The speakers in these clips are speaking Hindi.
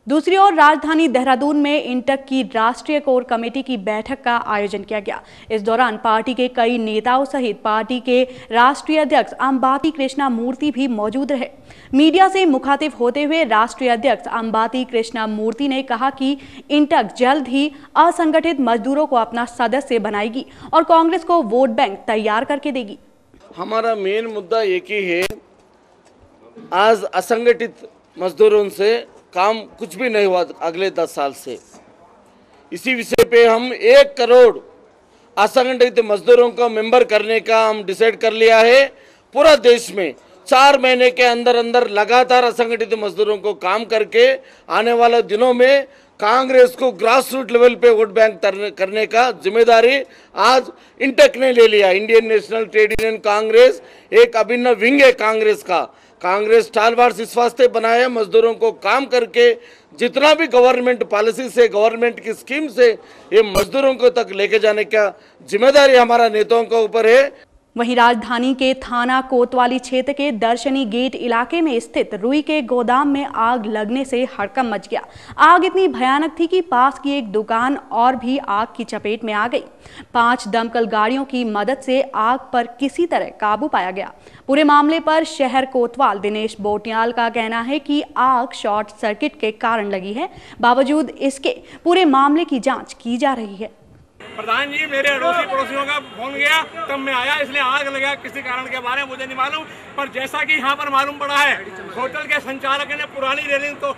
दूसरी ओर राजधानी देहरादून में इंटक की राष्ट्रीय कोर कमेटी की बैठक का आयोजन किया गया। इस दौरान पार्टी के कई नेताओं सहित पार्टी के राष्ट्रीय अध्यक्ष अंबाती कृष्णा मूर्ति भी मौजूद रहे। मीडिया से मुखातिब होते हुए राष्ट्रीय अध्यक्ष अंबाती कृष्णा मूर्ति ने कहा कि इंटक जल्द ही असंगठित मजदूरों को अपना सदस्य बनाएगी और कांग्रेस को वोट बैंक तैयार करके देगी। हमारा मेन मुद्दा एक ही है, आज असंगठित मजदूरों से काम कुछ भी नहीं हुआ अगले 10 साल से। इसी विषय पे हम 1 करोड़ असंगठित मजदूरों को मेंबर करने का हम डिसाइड कर लिया है। पूरा देश में 4 महीने के अंदर अंदर लगातार असंगठित मजदूरों को काम करके आने वाले दिनों में कांग्रेस को ग्रास रूट लेवल पे वोट बैंक करने का जिम्मेदारी आज इंटक ने ले लिया। Indian national trade union Congress एक अभिन्न विंग है कांग्रेस का। कांग्रेस स्टालवार्स इस वास्ते बनाया है, मजदूरों को काम करके जितना भी गवर्नमेंट पॉलिसी से, गवर्नमेंट की स्कीम से ये मजदूरों को तक लेके जाने का जिम्मेदारी हमारा नेताओं के ऊपर है। वहीं राजधानी के थाना कोतवाली क्षेत्र के दर्शनी गेट इलाके में स्थित रुई के गोदाम में आग लगने से हड़कंप मच गया। आग इतनी भयानक थी कि पास की एक दुकान और भी आग की चपेट में आ गई। 5 दमकल गाड़ियों की मदद से आग पर किसी तरह काबू पाया गया। पूरे मामले पर शहर कोतवाल दिनेश बोटियाल का कहना है कि आग शॉर्ट सर्किट के कारण लगी है। बावजूद इसके पूरे मामले की जाँच की जा रही है। प्रधान जी, मेरे अड़ोसी पड़ोसियों का फोन गया तब मैं आया, इसलिए आग लगा। किसी कारण के बारे में मुझे नहीं मालूम, पर जैसा कि यहाँ पर मालूम पड़ा है, होटल के संचालक ने पुरानी रेलिंग तो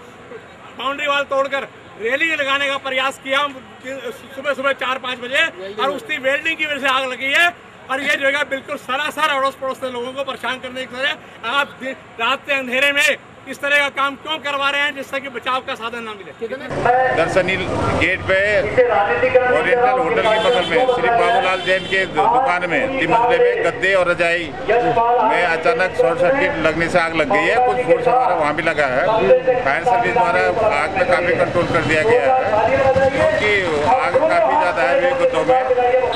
बाउंड्री वाल तोड़कर रेलिंग लगाने का प्रयास किया सुबह 4-5 बजे, और उसकी वेल्डिंग की वजह से आग लगी है। और ये जगह बिल्कुल सरासर अड़ोस पड़ोस के लोगों को परेशान करने की तरह आप रात के अंधेरे में इस तरह का काम क्यों करवा रहे हैं जिससे कि बचाव का साधन ना मिले। दर्शनी गेट पे ओरिएंटल होटल के बगल में श्री बाबूलाल जैन के दुकान में 3 मंजिले में गद्दे और रजाई में अचानक शॉर्ट सर्किट लगने से आग लग गई है। कुछ फोर्स हमारा वहाँ भी लगा है। फायर सर्विस द्वारा आग में काफी कंट्रोल कर दिया गया है, क्योंकि आग काफी ज्यादा है। गुत्तों में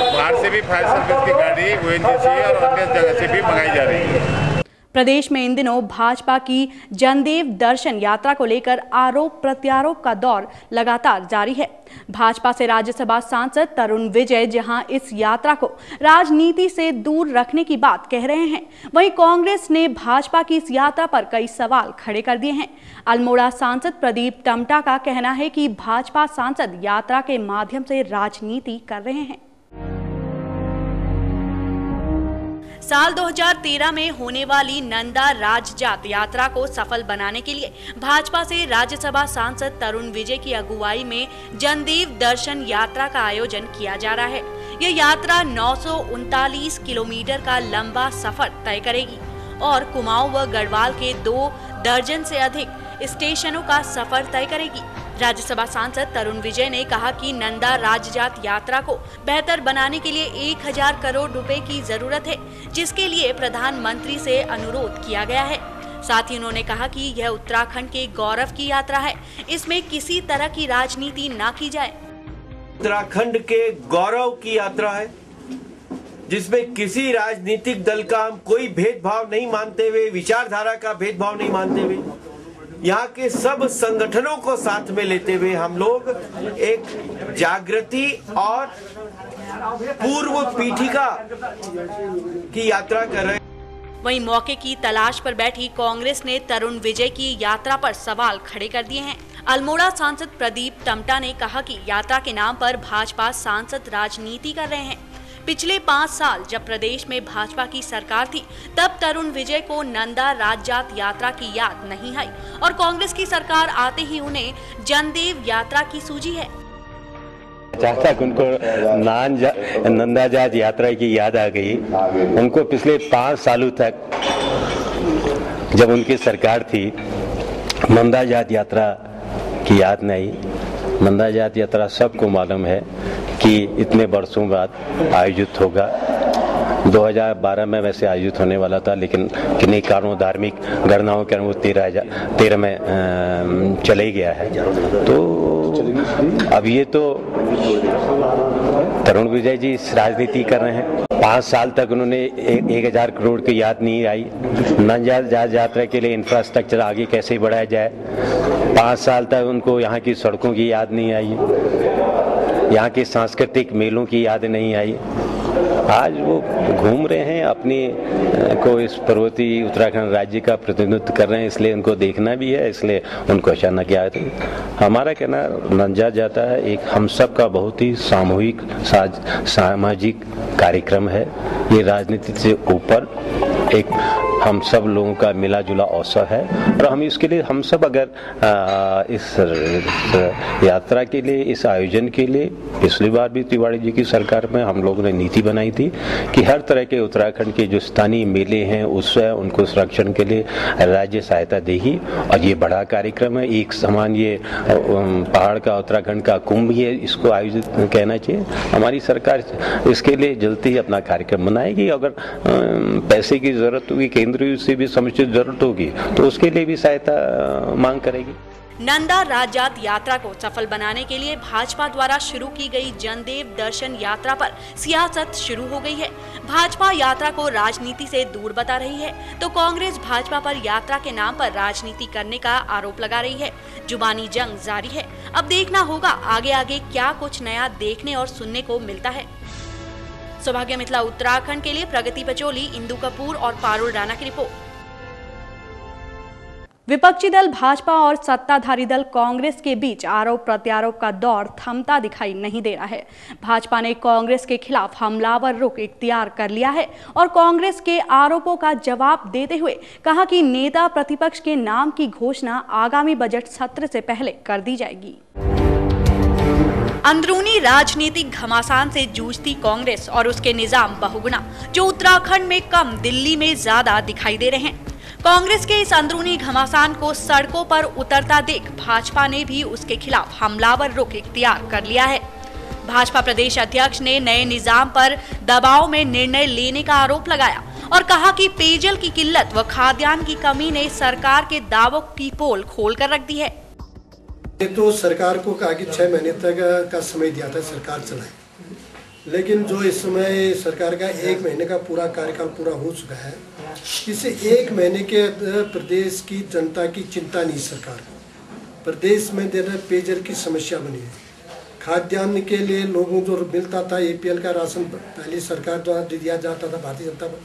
बाहर से भी फायर सर्विस की गाड़ी ONGC और अन्य जगह से भी मंगाई जा रही है। प्रदेश में इन दिनों भाजपा की जनदेव दर्शन यात्रा को लेकर आरोप प्रत्यारोप का दौर लगातार जारी है। भाजपा से राज्यसभा सांसद तरुण विजय जहां इस यात्रा को राजनीति से दूर रखने की बात कह रहे हैं, वहीं कांग्रेस ने भाजपा की इस यात्रा पर कई सवाल खड़े कर दिए हैं। अल्मोड़ा सांसद प्रदीप टमटा का कहना है कि भाजपा सांसद यात्रा के माध्यम से राजनीति कर रहे हैं। साल 2013 में होने वाली नंदा राजजात यात्रा को सफल बनाने के लिए भाजपा से राज्यसभा सांसद तरुण विजय की अगुवाई में जनदेव दर्शन यात्रा का आयोजन किया जा रहा है। यह यात्रा 939 किलोमीटर का लंबा सफर तय करेगी और कुमाऊं व गढ़वाल के 2 दर्जन से अधिक स्टेशनों का सफर तय करेगी। राज्यसभा सांसद तरुण विजय ने कहा कि नंदा राजजात यात्रा को बेहतर बनाने के लिए 1000 करोड़ रुपए की जरूरत है, जिसके लिए प्रधानमंत्री से अनुरोध किया गया है। साथ ही उन्होंने कहा कि यह उत्तराखंड के गौरव की यात्रा है, इसमें किसी तरह की राजनीति ना की जाए। उत्तराखंड के गौरव की यात्रा है, जिसमें किसी राजनीतिक दल का हम कोई भेदभाव नहीं मानते हुए, विचारधारा का भेदभाव नहीं मानते हुए, यहाँ के सब संगठनों को साथ में लेते हुए हम लोग एक जागृति और पूर्व पीठिका की यात्रा कर रहे हैं। वहीं मौके की तलाश पर बैठी कांग्रेस ने तरुण विजय की यात्रा पर सवाल खड़े कर दिए हैं। अल्मोड़ा सांसद प्रदीप टमटा ने कहा कि यात्रा के नाम पर भाजपा सांसद राजनीति कर रहे हैं। पिछले 5 साल जब प्रदेश में भाजपा की सरकार थी, तब तरुण विजय को नंदा राजजात यात्रा की याद नहीं आई और कांग्रेस की सरकार आते ही उन्हें जनदेव यात्रा की सूझी है। जहाँ तक उनको नंदा जात यात्रा की याद आ गई, उनको पिछले 5 सालों तक जब उनकी सरकार थी, नंदा जात यात्रा की याद नहीं। नंदा जात यात्रा सबको मालूम है कि इतने वर्षों बाद आयोजित होगा। 2012 में वैसे आयोजित होने वाला था, लेकिन किन्हीं कारणों, धार्मिक गणनाओं के कारण वो 13 में चले गया है। तो अब ये तो तरुण विजय जी राजनीति कर रहे हैं। 5 साल तक उन्होंने 1000 करोड़ की याद नहीं आई। नंदा जात यात्रा के लिए इंफ्रास्ट्रक्चर आगे कैसे बढ़ाया जाए, 5 साल तक उनको यहाँ की सड़कों की याद नहीं आई, यहाँ के सांस्कृतिक मेलों की याद नहीं आई। आज वो घूम रहे हैं, अपनी को इस पर्वतीय उत्तराखंड राज्य का प्रतिनिधित्व कर रहे हैं, इसलिए उनको देखना भी है, इसलिए उनको अचानक याद है। हमारा कहना नंजा जाता है एक हम सब का बहुत ही सामूहिक सामाजिक कार्यक्रम है। ये राजनीति से ऊपर एक हम सब लोगों का मिला जुला अवसर है और हम इसके लिए हम सब अगर इस यात्रा के लिए, इस आयोजन के लिए पिछली बार भी तिवारी जी की सरकार में हम लोगों ने नीति बनाई थी कि हर तरह के उत्तराखंड के जो स्थानीय मेले हैं उससे उनको संरक्षण के लिए राज्य सहायता देगी। और ये बड़ा कार्यक्रम है, एक समान ये पहाड़ का उत्तराखंड का कुंभ है, इसको आयोजित कहना चाहिए। हमारी सरकार इसके लिए जल्दी ही अपना कार्यक्रम बनाएगी। अगर पैसे की जरूरत होगी, केंद्रीय से भी समुचित जरूरत होगी तो उसके लिए भी सहायता मांग करेगी। नंदा राजजात यात्रा को सफल बनाने के लिए भाजपा द्वारा शुरू की गई जनदेव दर्शन यात्रा पर सियासत शुरू हो गई है। भाजपा यात्रा को राजनीति से दूर बता रही है तो कांग्रेस भाजपा पर यात्रा के नाम पर राजनीति करने का आरोप लगा रही है। जुबानी जंग जारी है। अब देखना होगा आगे आगे क्या कुछ नया देखने और सुनने को मिलता है। सौभाग्य मिथिला उत्तराखंड के लिए प्रगति पचोली, इंदु कपूर और पारुल राणा की रिपोर्ट। विपक्षी दल भाजपा और सत्ताधारी दल कांग्रेस के बीच आरोप प्रत्यारोप का दौर थमता दिखाई नहीं दे रहा है। भाजपा ने कांग्रेस के खिलाफ हमलावर रुख इख्तियार कर लिया है और कांग्रेस के आरोपों का जवाब देते हुए कहा कि नेता प्रतिपक्ष के नाम की घोषणा आगामी बजट सत्र से पहले कर दी जाएगी। अंदरूनी राजनीतिक घमासान से जूझती कांग्रेस और उसके निजाम बहुगुना, जो उत्तराखंड में कम दिल्ली में ज्यादा दिखाई दे रहे हैं। कांग्रेस के इस अंदरूनी घमासान को सड़कों पर उतरता देख भाजपा ने भी उसके खिलाफ हमलावर रुख इख्तियार कर लिया है। भाजपा प्रदेश अध्यक्ष ने नए निजाम पर दबाव में निर्णय लेने का आरोप लगाया और कहा कि पेयजल की किल्लत व खाद्यान्न की कमी ने सरकार के दावों की पोल खोलकर रख दी है। तो सरकार को कहा कि 6 महीने तक का समय दिया था सरकार चलाए, लेकिन जो इस समय सरकार का 1 महीने का पूरा कार्यकाल पूरा हो चुका है, इसे 1 महीने के प्रदेश की जनता की चिंता नहीं। सरकार प्रदेश में पेयजल की समस्या बनी है। खाद्यान्न के लिए लोगों जो मिलता था APL का राशन पहले सरकार द्वारा दिया जाता था भारतीय जनता पर,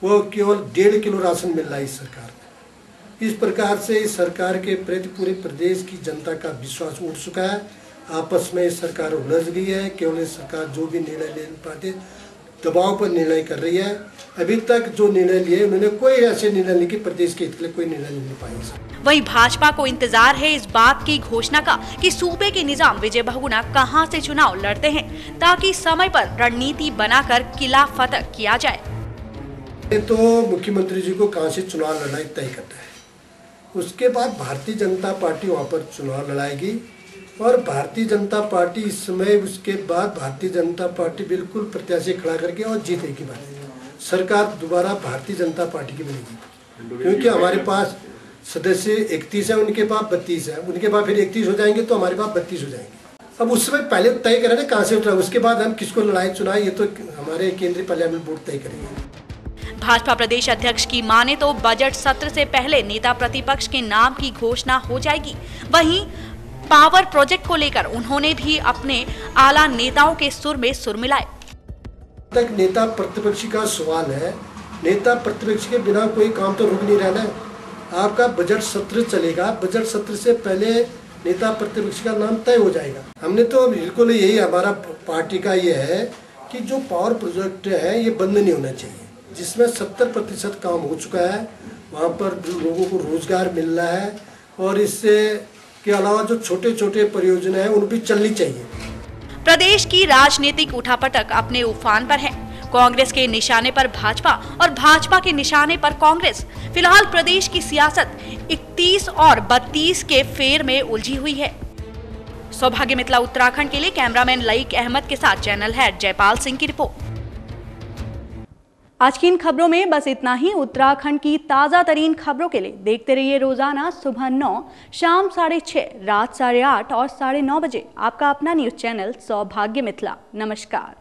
वो केवल 1.5 किलो राशन मिल रहा है इस सरकार को। इस प्रकार से इस सरकार के प्रति पूरे प्रदेश की जनता का विश्वास उठ चुका है। आपस में सरकार उलझ गई है। केवल सरकार जो भी निर्णय ले पाते दबाव पर निर्णय कर रही है। अभी तक जो निर्णय लिए उन्होंने कोई ऐसे निर्णय नहीं कि प्रदेश के हित के लिए कोई निर्णय नहीं ले पाए। वहीं भाजपा को इंतजार है इस बात की घोषणा का कि सूबे के निजाम विजय बहुगुना कहां से चुनाव लड़ते हैं, ताकि समय पर रणनीति बनाकर किला फतह किया जाए। तो मुख्यमंत्री जी को कहां से चुनाव लड़ाई तय करना है, उसके बाद भारतीय जनता पार्टी वहां पर चुनाव लड़ाएगी और भारतीय जनता पार्टी इस समय, उसके बाद भारतीय जनता पार्टी बिल्कुल प्रत्याशी खड़ा करके और जीतेगी। बात सरकार दोबारा भारतीय जनता पार्टी की बनेगी, क्योंकि हमारे पास सदस्य 31 है, उनके पास 32 है, उनके पास फिर 31 हो जाएंगे तो हमारे पास 32 हो जाएंगे। अब उस समय पहले तय करें ना कहाँ से उठा, उसके बाद हम किसको लड़ाई चुनाए ये तो हमारे केंद्रीय पार्लियामेंट बोर्ड तय करेंगे। भाजपा प्रदेश अध्यक्ष की माने तो बजट सत्र से पहले नेता प्रतिपक्ष के नाम की घोषणा हो जाएगी। वहीं पावर प्रोजेक्ट को लेकर उन्होंने भी अपने आला नेताओं के सुर में सुर मिलाए। तक नेता प्रतिपक्ष का सवाल है, नेता प्रतिपक्ष के बिना कोई काम तो रुक नहीं रहना है। आपका बजट सत्र चलेगा, बजट सत्र से पहले नेता प्रतिपक्ष का नाम तय हो जाएगा। हमने तो बिल्कुल यही हमारा पार्टी का ये है कि जो पावर प्रोजेक्ट है ये बंद नहीं होना चाहिए, जिसमें 70% काम हो चुका है, वहाँ पर लोगों को रोजगार मिल रहा है और इससे के अलावा जो छोटे छोटे परियोजना है उन भी चलनी चाहिए। प्रदेश की राजनीतिक उठापटक अपने उफान पर है। कांग्रेस के निशाने पर भाजपा और भाजपा के निशाने पर कांग्रेस। फिलहाल प्रदेश की सियासत 31 और 32 के फेर में उलझी हुई है। सौभाग्य मिथिला उत्तराखंड के लिए कैमरामैन लईक अहमद के साथ चैनल हेड जयपाल सिंह की रिपोर्ट। आज की इन खबरों में बस इतना ही। उत्तराखंड की ताजा तरीन खबरों के लिए देखते रहिए रोजाना सुबह 9, शाम 6:30, रात 8:30 और 9:30 बजे आपका अपना न्यूज चैनल सौभाग्य मिथिला। नमस्कार।